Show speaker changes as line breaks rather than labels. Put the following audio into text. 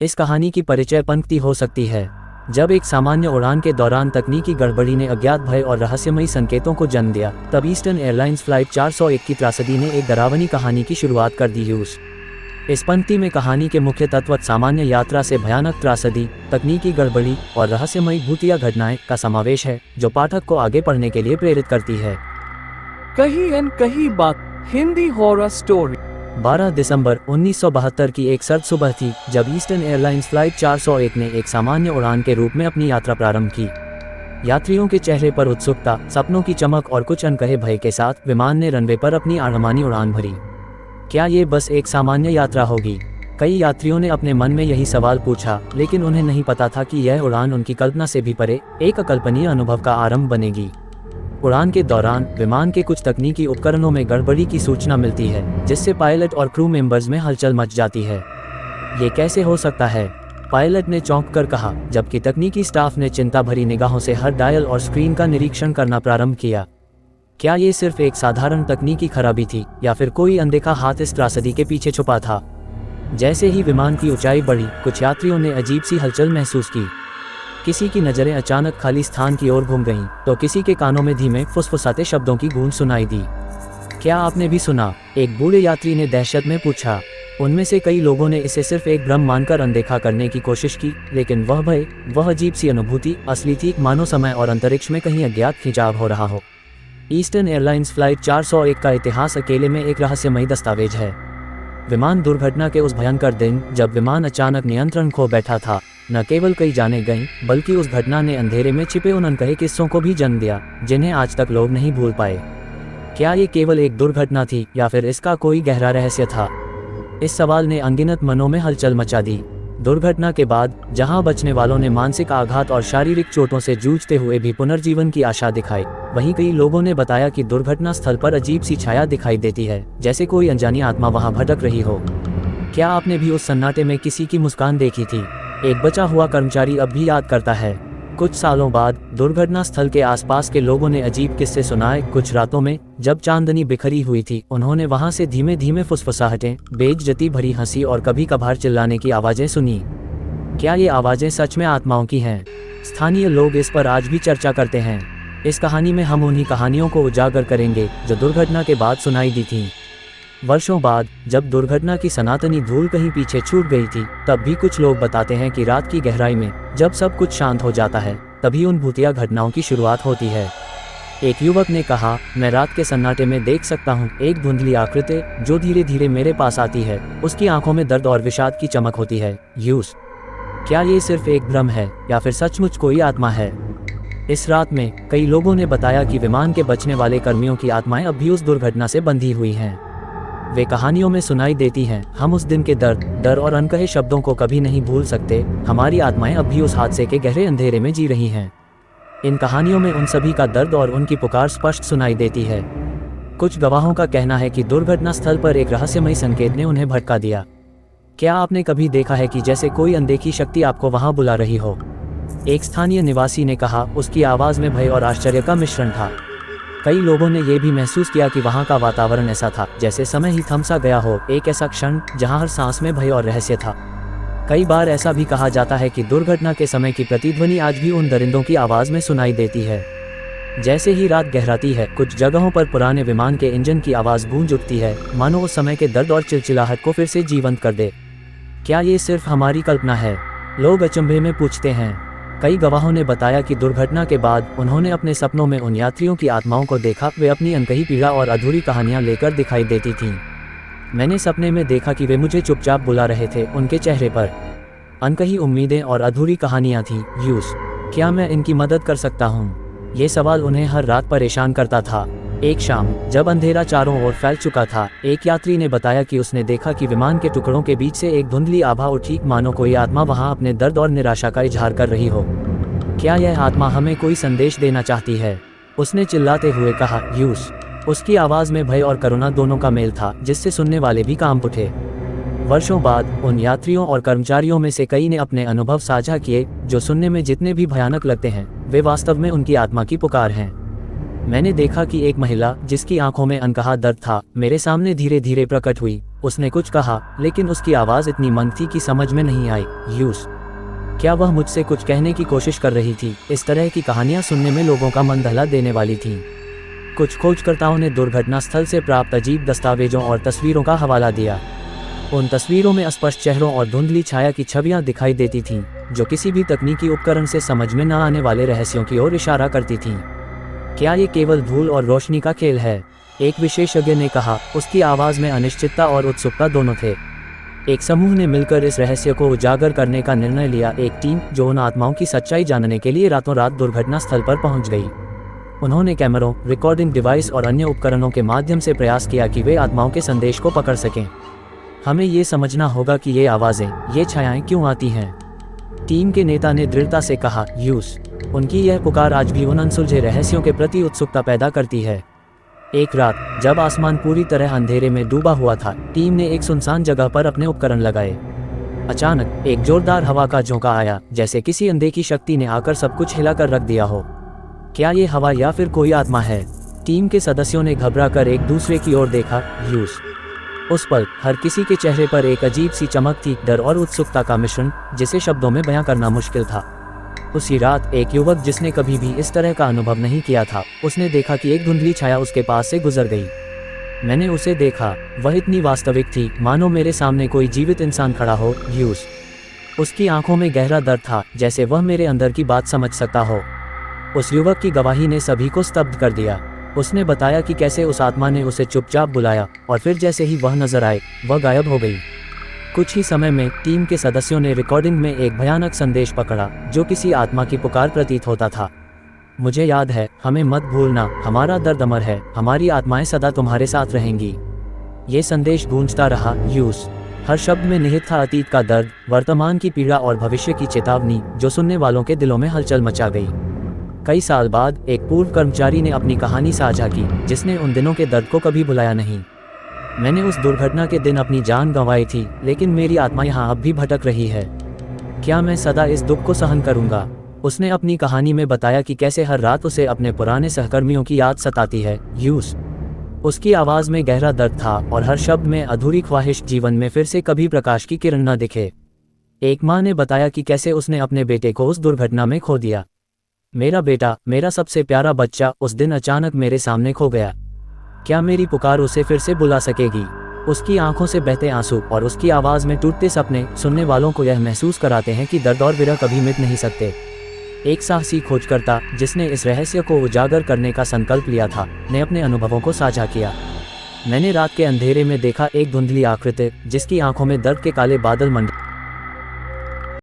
इस कहानी की परिचय पंक्ति हो सकती है। जब एक सामान्य उड़ान के दौरान तकनीकी गड़बड़ी ने अज्ञात भय और रहस्यमयी संकेतों को जन्म दिया, तब ईस्टर्न एयरलाइंस फ्लाइट 401 की त्रासदी ने एक डरावनी कहानी की शुरुआत कर दी। इस पंक्ति में कहानी के मुख्य तत्व सामान्य यात्रा से भयानक त्रासदी, तकनीकी गड़बड़ी और रहस्यमयी भूतिया घटनाएं का समावेश है, जो पाठक को आगे पढ़ने के लिए प्रेरित करती है।
कहीं न कहीं बात हिंदी हॉरर स्टोरी।
12 दिसंबर 1972 की एक सर्द सुबह थी, जब ईस्टर्न एयरलाइंस फ्लाइट 401 ने एक सामान्य उड़ान के रूप में अपनी यात्रा प्रारंभ की। यात्रियों के चेहरे पर उत्सुकता, सपनों की चमक और कुछ अनकहे भय के साथ विमान ने रनवे पर अपनी आड़मानी उड़ान भरी। क्या ये बस एक सामान्य यात्रा होगी? कई यात्रियों ने अपने मन में यही सवाल पूछा, लेकिन उन्हें नहीं पता था कि यह उड़ान उनकी कल्पना से भी परे एक अकल्पनीय अनुभव का आरंभ बनेगी। उड़ान के दौरान विमान के कुछ तकनीकी उपकरणों में गड़बड़ी की सूचना मिलती है, जिससे पायलट और क्रू मेंबर्स में हलचल मच जाती है। ये कैसे हो सकता है? पायलट ने चौंक कर कहा, जबकि तकनीकी स्टाफ ने चिंता भरी निगाहों से हर डायल और स्क्रीन का निरीक्षण करना प्रारंभ किया। क्या ये सिर्फ एक साधारण तकनीकी खराबी थी, या फिर कोई अनदेखा हाथ इस त्रासदी के पीछे छुपा था? जैसे ही विमान की ऊंचाई बढ़ी, कुछ यात्रियों ने अजीब सी हलचल महसूस की। किसी की नज़रें अचानक खाली स्थान की ओर घूम गईं, तो किसी के कानों में धीमे फुसफुसाते शब्दों की गूंज सुनाई दी। क्या आपने भी सुना? एक बूढ़े यात्री ने दहशत में पूछा। उनमें से कई लोगों ने इसे सिर्फ एक भ्रम मानकर अनदेखा करने की कोशिश की, लेकिन वह भय, वह अजीब सी अनुभूति असली थी, मानो समय और अंतरिक्ष में कहीं अज्ञात खिंचाव हो रहा हो। ईस्टर्न एयरलाइंस फ्लाइट 401 का इतिहास अकेले में एक रहस्यमयी दस्तावेज है। विमान दुर्घटना के उस भयंकर दिन, जब विमान अचानक नियंत्रण खो बैठा था, न केवल कई जाने गईं, बल्कि उस घटना ने अंधेरे में छिपे उन अनकहे किस्सों को भी जन्म दिया, जिन्हें आज तक लोग नहीं भूल पाए। क्या ये केवल एक दुर्घटना थी, या फिर इसका कोई गहरा रहस्य था? इस सवाल ने अनगिनत मनों में हलचल मचा दी। दुर्घटना के बाद, जहां बचने वालों ने मानसिक आघात और शारीरिक चोटों से जूझते हुए भी पुनर्जीवन की आशा दिखाई, वहीं कई लोगों ने बताया कि दुर्घटना स्थल पर अजीब सी छाया दिखाई देती है, जैसे कोई अनजानी आत्मा वहां भटक रही हो। क्या आपने भी उस सन्नाटे में किसी की मुस्कान देखी थी? एक बचा हुआ कर्मचारी अब भी याद करता है। कुछ सालों बाद दुर्घटना स्थल के आसपास के लोगों ने अजीब किस्से सुनाए। कुछ रातों में, जब चांदनी बिखरी हुई थी, उन्होंने वहां से धीमे धीमे फुसफुसाहटें, बेइज्जती भरी हंसी और कभी कभार चिल्लाने की आवाजें सुनी। क्या ये आवाजें सच में आत्माओं की हैं? स्थानीय लोग इस पर आज भी चर्चा करते हैं। इस कहानी में हम उन्हीं कहानियों को उजागर करेंगे जो दुर्घटना के बाद सुनाई दी थीं। वर्षों बाद, जब दुर्घटना की सनातनी धूल कहीं पीछे छूट गई थी, तब भी कुछ लोग बताते हैं कि रात की गहराई में, जब सब कुछ शांत हो जाता है, तभी उन भूतिया घटनाओं की शुरुआत होती है। एक युवक ने कहा, मैं रात के सन्नाटे में देख सकता हूँ एक धुंधली आकृति जो धीरे धीरे मेरे पास आती है। उसकी आंखों में दर्द और विषाद की चमक होती है। क्या ये सिर्फ एक भ्रम है, या फिर सचमुच कोई आत्मा है? इस रात में कई लोगों ने बताया कि विमान के बचने वाले कर्मियों की आत्माएं अब भी उस दुर्घटना से बंधी हुई हैं। वे कहानियों में सुनाई देती हैं, हम उस दिन के दर्द, डर और अनकहे शब्दों को कभी नहीं भूल सकते। हमारी आत्माएं अब भी उस हादसे के गहरे अंधेरे में जी रही हैं। इन कहानियों में उन सभी का दर्द और उनकी पुकार स्पष्ट सुनाई देती है। कुछ गवाहों का कहना है कि दुर्घटना स्थल पर एक रहस्यमयी संकेत ने उन्हें भटका दिया। क्या आपने कभी देखा है कि जैसे कोई अनदेखी शक्ति आपको वहां बुला रही हो? एक स्थानीय निवासी ने कहा, उसकी आवाज़ में भय और आश्चर्य का मिश्रण था। कई लोगों ने यह भी महसूस किया कि वहां का वातावरण ऐसा था जैसे समय ही थम सा गया हो, एक ऐसा क्षण जहां हर सांस में भय और रहस्य था। कई बार ऐसा भी कहा जाता है कि दुर्घटना के समय की प्रतिध्वनि आज भी उन दरिंदों की आवाज़ में सुनाई देती है। जैसे ही रात गहराती है, कुछ जगहों पर पुराने विमान के इंजन की आवाज़ गूंज उठती है, मानो उस समय के दर्द और चिलचिलाहट को फिर से जीवंत कर दे। क्या ये सिर्फ हमारी कल्पना है? लोग अचंभे में पूछते हैं। कई गवाहों ने बताया कि दुर्घटना के बाद उन्होंने अपने सपनों में उन यात्रियों की आत्माओं को देखा। वे अपनी अनकही पीड़ा और अधूरी कहानियां लेकर दिखाई देती थीं। मैंने सपने में देखा कि वे मुझे चुपचाप बुला रहे थे। उनके चेहरे पर अनकही उम्मीदें और अधूरी कहानियां थीं। क्या मैं इनकी मदद कर सकता हूँ? ये सवाल उन्हें हर रात परेशान करता था। एक शाम, जब अंधेरा चारों ओर फैल चुका था, एक यात्री ने बताया कि उसने देखा कि विमान के टुकड़ों के बीच से एक धुंधली आभा उठी, मानो कोई आत्मा वहां अपने दर्द और निराशा का इजहार कर रही हो। क्या यह आत्मा हमें कोई संदेश देना चाहती है? उसने चिल्लाते हुए कहा, उसकी आवाज़ में भय और करुणा दोनों का मेल था, जिससे सुनने वाले भी कांप उठे। वर्षों बाद उन यात्रियों और कर्मचारियों में से कई ने अपने अनुभव साझा किए, जो सुनने में जितने भी भयानक लगते हैं, वे वास्तव में उनकी आत्मा की पुकार हैं। मैंने देखा कि एक महिला जिसकी आंखों में अनकहा दर्द था मेरे सामने धीरे धीरे प्रकट हुई। उसने कुछ कहा, लेकिन उसकी आवाज़ इतनी मंद थी कि समझ में नहीं आई। यूस, क्या वह मुझसे कुछ कहने की कोशिश कर रही थी? इस तरह की कहानियां सुनने में लोगों का मन दहला देने वाली थीं। कुछ खोजकर्ताओं ने दुर्घटना स्थल से प्राप्त अजीब दस्तावेजों और तस्वीरों का हवाला दिया। उन तस्वीरों में अस्पष्ट चेहरों और धुंधली छाया की छवियां दिखाई देती थीं, जो किसी भी तकनीकी उपकरण से समझ में न आने वाले रहस्यों की ओर इशारा करती थीं। क्या ये केवल धूल और रोशनी का खेल है? एक विशेषज्ञ ने कहा। उसकी आवाज़ में अनिश्चितता और उत्सुकता दोनों थे। एक समूह ने मिलकर इस रहस्य को उजागर करने का निर्णय लिया, एक टीम जो उन आत्माओं की सच्चाई जानने के लिए रातों रात दुर्घटना स्थल पर पहुंच गई। उन्होंने कैमरों, रिकॉर्डिंग डिवाइस और अन्य उपकरणों के माध्यम से प्रयास किया कि वे आत्माओं के संदेश को पकड़ सकें। हमें ये समझना होगा कि ये आवाज़ें, ये छायाएं क्यों आती हैं? टीम के नेता ने दृढ़ता से कहा। यूस, उनकी यह पुकार आज भी उन अनसुलझे रहस्यों के प्रति उत्सुकता पैदा करती है। एक रात जब आसमान पूरी तरह अंधेरे में डूबा हुआ था, टीम ने एक सुनसान जगह पर अपने उपकरण लगाए। अचानक एक जोरदार हवा का झोंका आया, जैसे किसी अनदेखी शक्ति ने आकर सब कुछ हिलाकर रख दिया हो। क्या ये हवा या फिर कोई आत्मा है? टीम के सदस्यों ने घबराकर एक दूसरे की ओर देखा। यूस, उस पल हर किसी के चेहरे पर एक अजीब सी चमक थी, डर और उत्सुकता का मिश्रण जिसे शब्दों में बयां करना मुश्किल था। उसी रात एक युवक जिसने कभी भी इस तरह का अनुभव नहीं किया था, उसने देखा कि एक धुंधली छाया उसके पास से गुजर गई। मैंने उसे देखा, वह इतनी वास्तविक थी मानो मेरे सामने कोई जीवित इंसान खड़ा हो। यूस, उसकी आंखों में गहरा दर्द था, जैसे वह मेरे अंदर की बात समझ सकता हो। उस युवक की गवाही ने सभी को स्तब्ध कर दिया। उसने बताया कि कैसे उस आत्मा ने उसे चुपचाप बुलाया और फिर जैसे ही वह नजर आए, वह गायब हो गई। कुछ ही समय में टीम के सदस्यों ने रिकॉर्डिंग में एक भयानक संदेश पकड़ा, जो किसी आत्मा की पुकार प्रतीत होता था। मुझे याद है, हमें मत भूलना, हमारा दर्द अमर है, हमारी आत्माएं सदा तुम्हारे साथ रहेंगी। ये संदेश गूंजता रहा। यूस, हर शब्द में निहित था अतीत का दर्द, वर्तमान की पीड़ा और भविष्य की चेतावनी, जो सुनने वालों के दिलों में हलचल मचा गई। कई साल बाद एक पूर्व कर्मचारी ने अपनी कहानी साझा की, जिसने उन दिनों के दर्द को कभी भुलाया नहीं। मैंने उस दुर्घटना के दिन अपनी जान गंवाई थी, लेकिन मेरी आत्मा यहाँ अब भी भटक रही है। क्या मैं सदा इस दुख को सहन करूँगा? उसने अपनी कहानी में बताया कि कैसे हर रात उसे अपने पुराने सहकर्मियों की याद सताती है। यूस, उसकी आवाज़ में गहरा दर्द था और हर शब्द में अधूरी ख्वाहिश, जीवन में फिर से कभी प्रकाश की किरण न दिखे। एक माँ ने बताया कि कैसे उसने अपने बेटे को उस दुर्घटना में खो दिया। मेरा बेटा, मेरा सबसे प्यारा बच्चा, उस दिन अचानक मेरे सामने खो गया। क्या मेरी पुकार उसे फिर से बुला सकेगी? उसकी आंखों से बहते आंसू और उसकी आवाज़ में टूटते सपने सुनने वालों को यह महसूस कराते हैं कि दर्द और विरह कभी मिट नहीं सकते। एक साहसी खोजकर्ता जिसने इस रहस्य को उजागर करने का संकल्प लिया था, ने अपने अनुभवों को साझा किया। मैंने रात के अंधेरे में देखा एक धुंधली आकृति, जिसकी आंखों में दर्द के काले बादल मंडराए